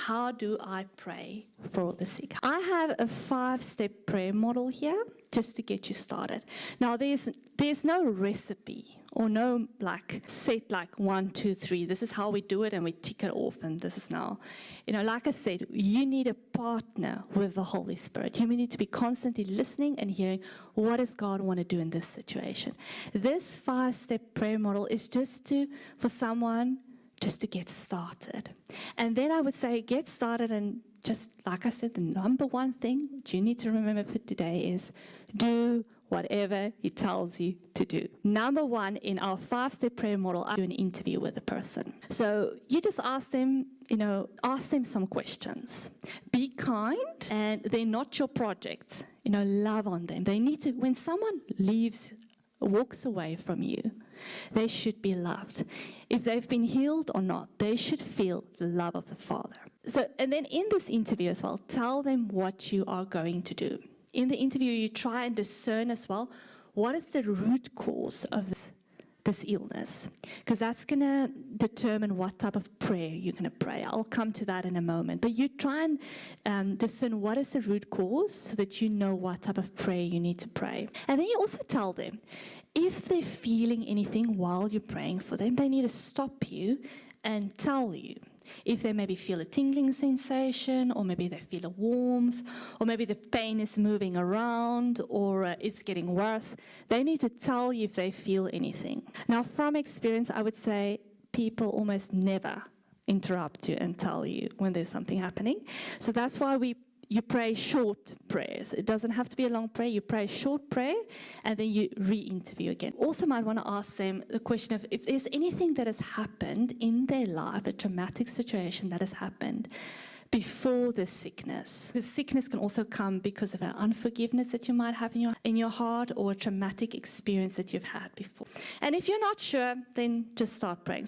how do I pray for the sick? I have a 5-step prayer model here just to get you started. Now, there's no recipe or no set 1, 2, 3. This is how we do it and we tick it off, and this is now. Like I said, you need a partner with the Holy Spirit. You need to be constantly listening and hearing, what does God want to do in this situation? This 5-step prayer model is just for someone just to get started. And then I would say get started, and just like I said, the number one thing that you need to remember for today is do whatever He tells you to do. Number one, in our 5-step prayer model, I do an interview with a person. So you just ask them some questions. Be kind, and they're not your project. Love on them. They need to, when someone walks away from you, they should be loved. If they've been healed or not, they should feel the love of the Father. And then in this interview as well, tell them what you are going to do. In the interview, you try and discern as well, what is the root cause of this illness? Because that's going to determine what type of prayer you're going to pray. I'll come to that in a moment. But you try and discern what is the root cause so that you know what type of prayer you need to pray. And then you also tell them, if they're feeling anything while you're praying for them, they need to stop you and tell you. If they maybe feel a tingling sensation, or maybe they feel a warmth, or maybe the pain is moving around, or it's getting worse, they need to tell you if they feel anything. Now, from experience, I would say people almost never interrupt you and tell you when there's something happening. So that's why you pray short prayers. It doesn't have to be a long prayer. You pray a short prayer, and then you re-interview again. Also might want to ask them the question of if there's anything that has happened in their life, a traumatic situation that has happened before the sickness. The sickness can also come because of an unforgiveness that you might have in your heart, or a traumatic experience that you've had before. And if you're not sure, then just start praying. So